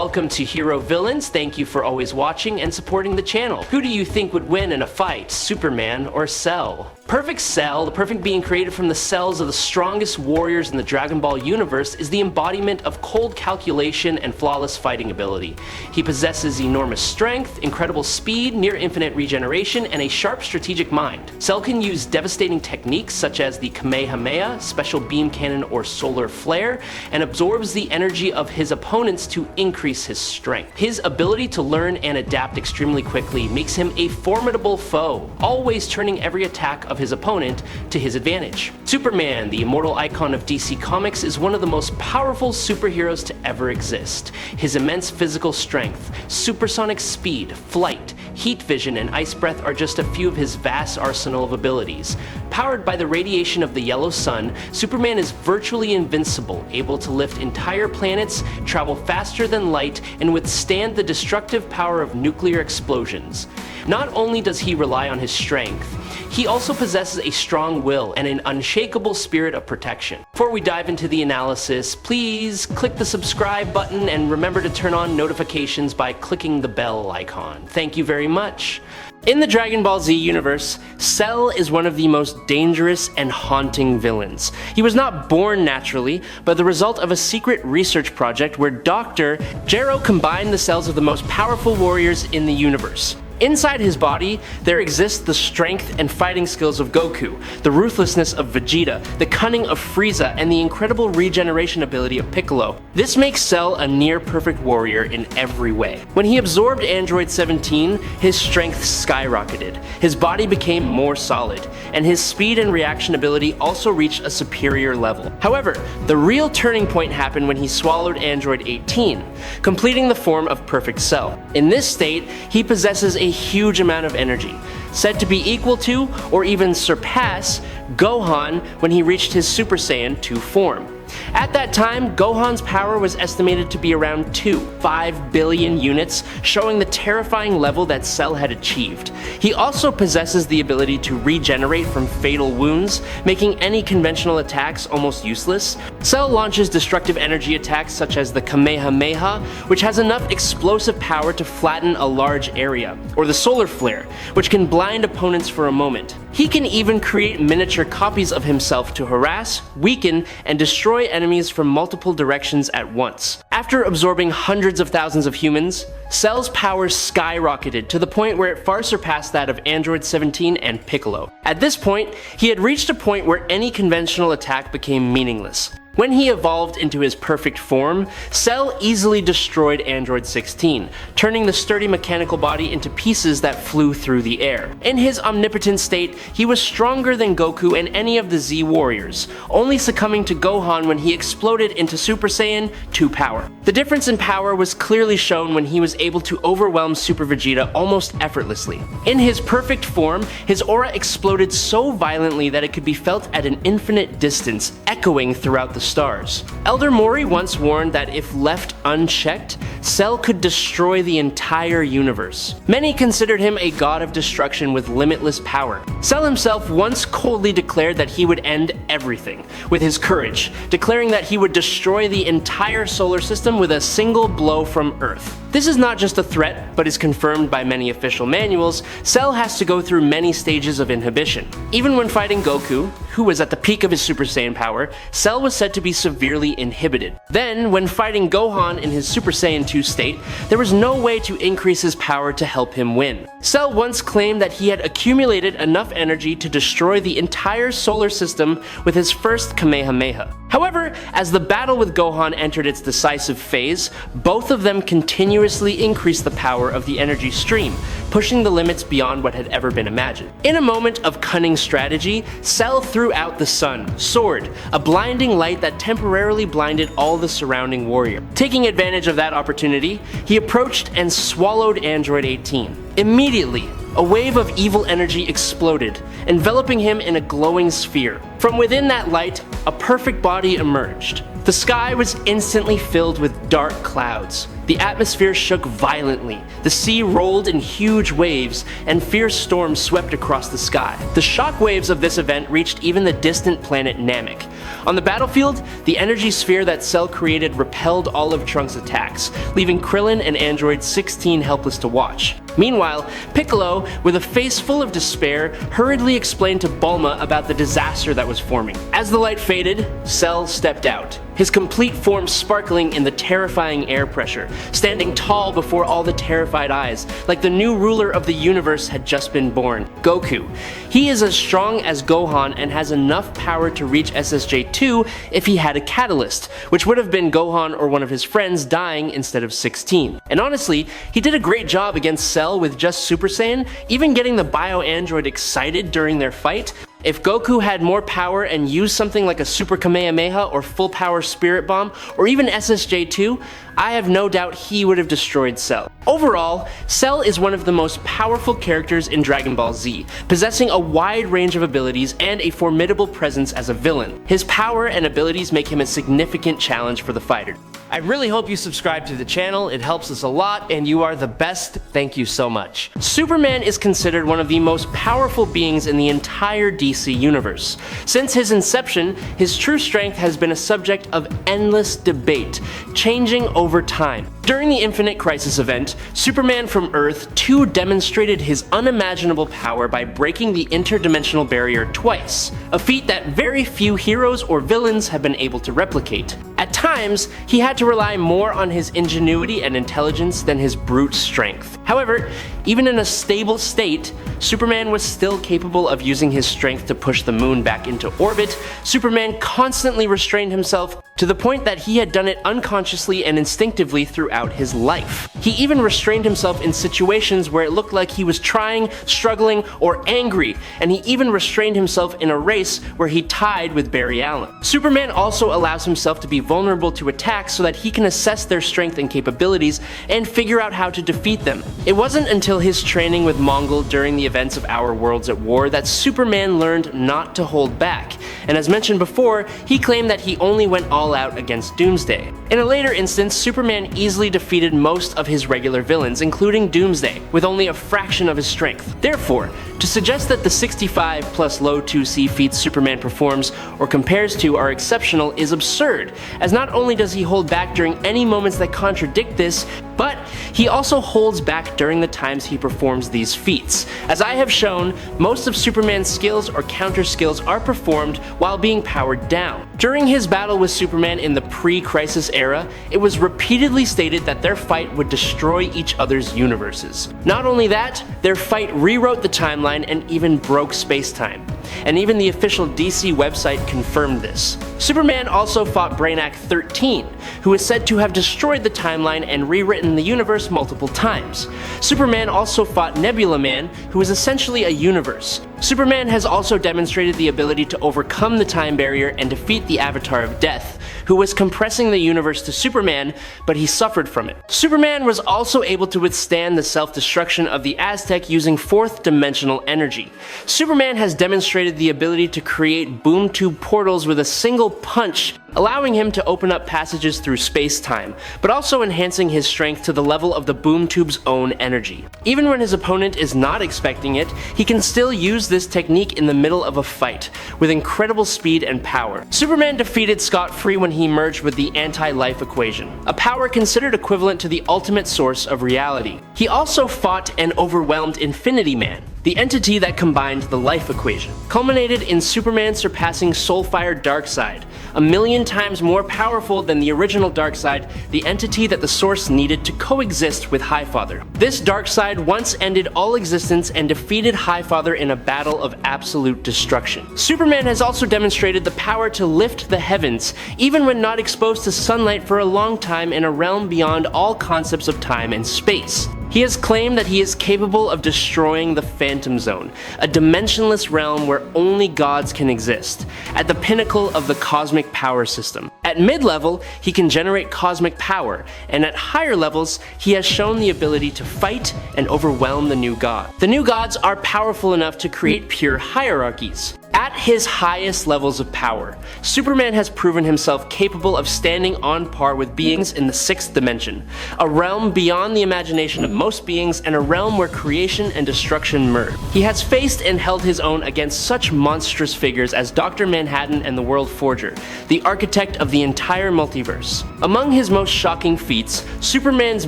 welcome to Hero Villains. Thank you for always watching and supporting the channel. Who do you think would win in a fight, Superman or Cell? Perfect Cell, the perfect being created from the cells of the strongest warriors in the Dragon Ball universe, is the embodiment of cold calculation and flawless fighting ability. He possesses enormous strength, incredible speed, near infinite regeneration, and a sharp strategic mind. Cell can use devastating techniques such as the Kamehameha, special beam cannon, or solar flare, and absorbs the energy of his opponents to increase his strength. His ability to learn and adapt extremely quickly makes him a formidable foe, always turning every attack of his opponent to his advantage. Superman, the immortal icon of DC Comics, is one of the most powerful superheroes to ever exist. His immense physical strength, supersonic speed, flight, heat vision, and ice breath are just a few of his vast arsenal of abilities. Powered by the radiation of the yellow sun, Superman is virtually invincible, able to lift entire planets, travel faster than light, and withstand the destructive power of nuclear explosions. Not only does he rely on his strength, he also possesses a strong will and an unshakable spirit of protection. Before we dive into the analysis, please click the subscribe button and remember to turn on notifications by clicking the bell icon. Thank you very much. In the Dragon Ball Z universe, Cell is one of the most dangerous and haunting villains. He was not born naturally, but the result of a secret research project where Dr. Gero combined the cells of the most powerful warriors in the universe. Inside his body, there exists the strength and fighting skills of Goku, the ruthlessness of Vegeta, the cunning of Frieza, and the incredible regeneration ability of Piccolo. This makes Cell a near-perfect warrior in every way. When he absorbed Android 17, his strength skyrocketed, his body became more solid, and his speed and reaction ability also reached a superior level. However, the real turning point happened when he swallowed Android 18, completing the form of Perfect Cell. In this state, he possesses a huge amount of energy, said to be equal to or even surpass Gohan when he reached his Super Saiyan 2 form. At that time, Gohan's power was estimated to be around 5 billion units, showing the terrifying level that Cell had achieved. He also possesses the ability to regenerate from fatal wounds, making any conventional attacks almost useless. Cell launches destructive energy attacks such as the Kamehameha, which has enough explosive power to flatten a large area, or the solar flare, which can blind opponents for a moment. He can even create miniature copies of himself to harass, weaken, and destroy enemies from multiple directions at once. After absorbing hundreds of thousands of humans, Cell's power skyrocketed to the point where it far surpassed that of Android 17 and Piccolo. At this point, he had reached a point where any conventional attack became meaningless. When he evolved into his perfect form, Cell easily destroyed Android 16, turning the sturdy mechanical body into pieces that flew through the air. In his omnipotent state, he was stronger than Goku and any of the Z warriors, only succumbing to Gohan when he exploded into Super Saiyan 2 power. The difference in power was clearly shown when he was able to overwhelm Super Vegeta almost effortlessly. In his perfect form, his aura exploded so violently that it could be felt at an infinite distance, echoing throughout the stars. Elder Mori once warned that if left unchecked, Cell could destroy the entire universe. Many considered him a god of destruction with limitless power. Cell himself once coldly declared that he would end everything with his courage, declaring that he would destroy the entire solar system with a single blow from Earth. This is not just a threat, but is confirmed by many official manuals. Cell has to go through many stages of inhibition. Even when fighting Goku, who was at the peak of his Super Saiyan power, Cell was said to be severely inhibited. Then, when fighting Gohan in his Super Saiyan 2 state, there was no way to increase his power to help him win. Cell once claimed that he had accumulated enough energy to destroy the entire solar system with his first Kamehameha. However, as the battle with Gohan entered its decisive phase, both of them continuously increased the power of the energy stream, pushing the limits beyond what had ever been imagined. In a moment of cunning strategy, Cell threw out the sun, sword, a blinding light that temporarily blinded all the surrounding warrior. Taking advantage of that opportunity, he approached and swallowed Android 18. Immediately, a wave of evil energy exploded, enveloping him in a glowing sphere. From within that light, a perfect body emerged. The sky was instantly filled with dark clouds, The atmosphere shook violently, the sea rolled in huge waves, and fierce storms swept across the sky. The shock waves of this event reached even the distant planet Namek. On the battlefield, the energy sphere that Cell created repelled all of Trunks' attacks, leaving Krillin and Android 16 helpless to watch. Meanwhile, Piccolo, with a face full of despair, hurriedly explained to Bulma about the disaster that was forming. As the light faded, Cell stepped out, his complete form sparkling in the terrifying air pressure, standing tall before all the terrified eyes, like the new ruler of the universe had just been born, Goku. He is as strong as Gohan and has enough power to reach SSJ-2 if he had a catalyst, which would have been Gohan or one of his friends dying instead of 16. And honestly, he did a great job against Cell with just Super Saiyan, even getting the bio-android excited during their fight. If Goku had more power and used something like a Super Kamehameha or Full Power Spirit Bomb, or even SSJ-2, I have no doubt he would have destroyed Cell. Overall, Cell is one of the most powerful characters in Dragon Ball Z, possessing a wide range of abilities and a formidable presence as a villain. His power and abilities make him a significant challenge for the fighter. I really hope you subscribe to the channel, it helps us a lot, and you are the best, thank you so much. Superman is considered one of the most powerful beings in the entire DC universe. Since his inception, his true strength has been a subject of endless debate, changing over time. During the Infinite Crisis event, Superman from Earth 2 demonstrated his unimaginable power by breaking the interdimensional barrier twice, a feat that very few heroes or villains have been able to replicate. At times, he had to rely more on his ingenuity and intelligence than his brute strength. However, even in a stable state, Superman was still capable of using his strength to push the moon back into orbit. Superman constantly restrained himself to the point that he had done it unconsciously and instinctively throughout his life. He even restrained himself in situations where it looked like he was trying, struggling, or angry, and he even restrained himself in a race where he tied with Barry Allen. Superman also allows himself to be vulnerable to attacks so that he can assess their strength and capabilities and figure out how to defeat them. It wasn't until his training with Mongol during the events of Our Worlds at War that Superman learned not to hold back, and as mentioned before, he claimed that he only went all out against Doomsday. In a later instance, Superman easily defeated most of his regular villains, including Doomsday, with only a fraction of his strength. Therefore, to suggest that the 65 plus low 2C feats Superman performs or compares to are exceptional is absurd, as not only does he hold back during any moments that contradict this, but he also holds back during the times he performs these feats. As I have shown, most of Superman's skills or counter skills are performed while being powered down. During his battle with Superman in the pre-Crisis era, it was repeatedly stated that their fight would destroy each other's universes. Not only that, their fight rewrote the timeline and even broke space-time. And even the official DC website confirmed this. Superman also fought Brainiac 13, who is said to have destroyed the timeline and rewritten the universe multiple times. Superman also fought Nebula Man, who is essentially a universe. Superman has also demonstrated the ability to overcome the time barrier and defeat the Avatar of Death, who was compressing the universe to Superman, but he suffered from it. Superman was also able to withstand the self-destruction of the Aztec using fourth-dimensional energy. Superman has demonstrated the ability to create boom tube portals with a single punch, allowing him to open up passages through space-time, but also enhancing his strength to the level of the boom tube's own energy. Even when his opponent is not expecting it, he can still use this technique in the middle of a fight, with incredible speed and power. Superman defeated scot-free when he merged with the anti-life equation, a power considered equivalent to the ultimate source of reality. He also fought and overwhelmed Infinity Man, the entity that combined the life equation, culminated in Superman surpassing Soulfire Darkseid, 1,000,000 times more powerful than the original Darkseid, the entity that the Source needed to coexist with Highfather. This Darkseid once ended all existence and defeated Highfather in a battle of absolute destruction. Superman has also demonstrated the power to lift the heavens, even when not exposed to sunlight for a long time in a realm beyond all concepts of time and space. He has claimed that he is capable of destroying the Phantom Zone, a dimensionless realm where only gods can exist, at the pinnacle of the cosmic power system. At mid-level, he can generate cosmic power, and at higher levels, he has shown the ability to fight and overwhelm the new god. The new gods are powerful enough to create pure hierarchies. At At his highest levels of power, Superman has proven himself capable of standing on par with beings in the 6th dimension, a realm beyond the imagination of most beings and a realm where creation and destruction merge. He has faced and held his own against such monstrous figures as Dr. Manhattan and the World Forger, the architect of the entire multiverse. Among his most shocking feats, Superman's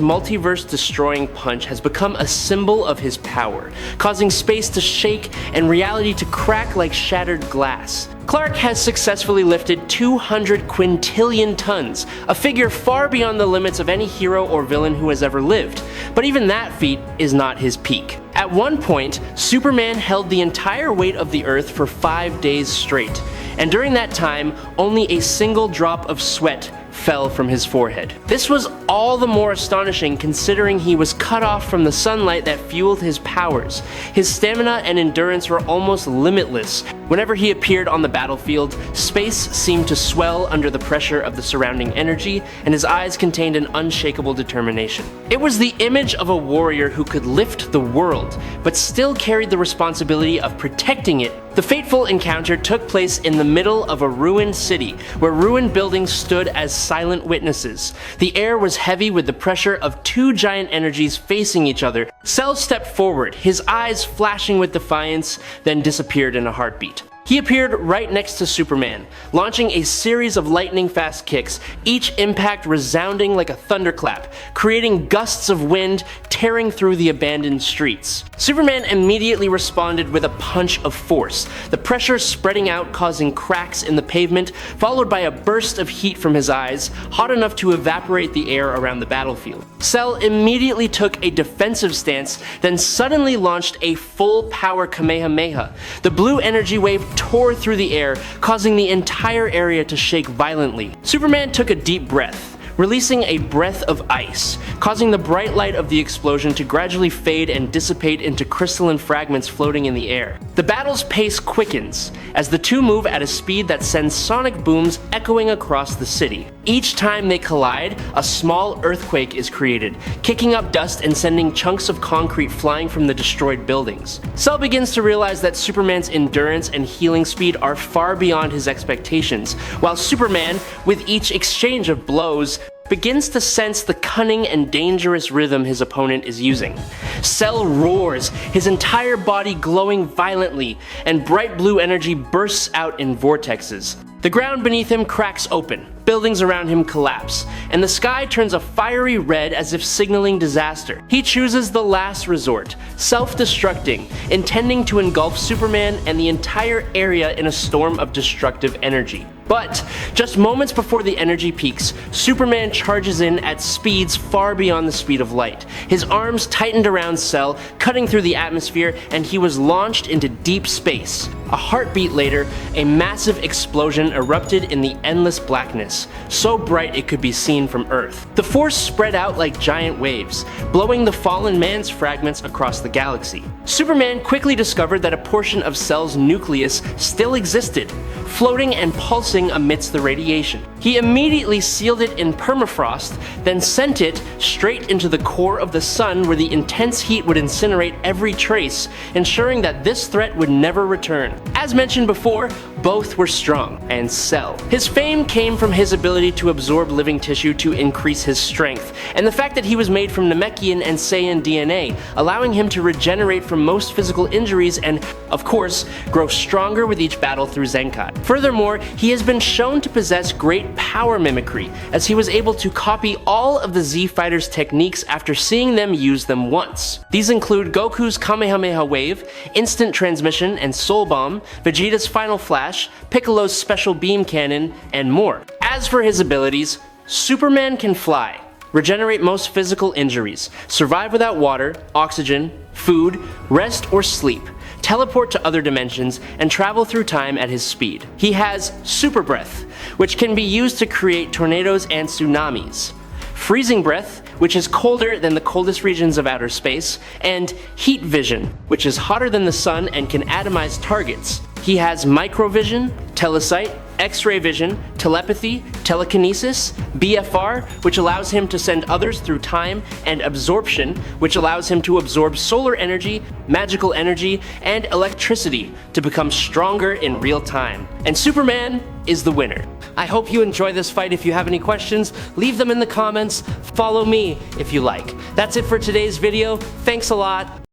multiverse-destroying punch has become a symbol of his power, causing space to shake and reality to crack like shattered glass. Clark has successfully lifted 200 quintillion tons, a figure far beyond the limits of any hero or villain who has ever lived, but even that feat is not his peak. At one point, Superman held the entire weight of the Earth for 5 days straight, and during that time, only a single drop of sweat fell from his forehead. This was all the more astonishing considering he was cut off from the sunlight that fueled his powers. His stamina and endurance were almost limitless. Whenever he appeared on the battlefield, space seemed to swell under the pressure of the surrounding energy, and his eyes contained an unshakable determination. It was the image of a warrior who could lift the world, but still carried the responsibility of protecting it. The fateful encounter took place in the middle of a ruined city, where ruined buildings stood as silent witnesses. The air was heavy with the pressure of 2 giant energies facing each other. Cell stepped forward, his eyes flashing with defiance, then disappeared in a heartbeat. He appeared right next to Superman, launching a series of lightning-fast kicks, each impact resounding like a thunderclap, creating gusts of wind tearing through the abandoned streets. Superman immediately responded with a punch of force, the pressure spreading out causing cracks in the pavement, followed by a burst of heat from his eyes, hot enough to evaporate the air around the battlefield. Cell immediately took a defensive stance, then suddenly launched a full-power Kamehameha. The blue energy wave tore through the air, causing the entire area to shake violently. Superman took a deep breath, releasing a breath of ice, causing the bright light of the explosion to gradually fade and dissipate into crystalline fragments floating in the air. The battle's pace quickens, as the two move at a speed that sends sonic booms echoing across the city. Each time they collide, a small earthquake is created, kicking up dust and sending chunks of concrete flying from the destroyed buildings. Cell begins to realize that Superman's endurance and healing speed are far beyond his expectations, while Superman, with each exchange of blows, begins to sense the cunning and dangerous rhythm his opponent is using. Cell roars, his entire body glowing violently, and bright blue energy bursts out in vortexes. The ground beneath him cracks open, buildings around him collapse, and the sky turns a fiery red as if signaling disaster. He chooses the last resort, self-destructing, intending to engulf Superman and the entire area in a storm of destructive energy. But just moments before the energy peaks, Superman charges in at speeds far beyond the speed of light. His arms tightened around Cell, cutting through the atmosphere, and he was launched into deep space. A heartbeat later, a massive explosion erupted in the endless blackness, so bright it could be seen from Earth. The force spread out like giant waves, blowing the fallen man's fragments across the galaxy. Superman quickly discovered that a portion of Cell's nucleus still existed, floating and pulsing amidst the radiation. He immediately sealed it in permafrost, then sent it straight into the core of the sun where the intense heat would incinerate every trace, ensuring that this threat would never return. As mentioned before, both were strong, and Cell. His fame came from his ability to absorb living tissue to increase his strength, and the fact that he was made from Namekian and Saiyan DNA, allowing him to regenerate from most physical injuries and, of course, grow stronger with each battle through Zenkai. Furthermore, he has been shown to possess great power mimicry, as he was able to copy all of the Z Fighters' techniques after seeing them use them once. These include Goku's Kamehameha Wave, Instant Transmission and Soul Bomb, Vegeta's Final Flash, Piccolo's Special Beam Cannon, and more. As for his abilities, Superman can fly, regenerate most physical injuries, survive without water, oxygen, food, rest or sleep, teleport to other dimensions, and travel through time at his speed. He has Super Breath, which can be used to create tornadoes and tsunamis, Freezing Breath, which is colder than the coldest regions of outer space, and Heat Vision, which is hotter than the sun and can atomize targets. He has Microvision, Telesight, X-ray vision, telepathy, telekinesis, BFR, which allows him to send others through time, and absorption, which allows him to absorb solar energy, magical energy, and electricity to become stronger in real time. And Superman is the winner. I hope you enjoy this fight. If you have any questions, leave them in the comments. Follow me if you like. That's it for today's video. Thanks a lot.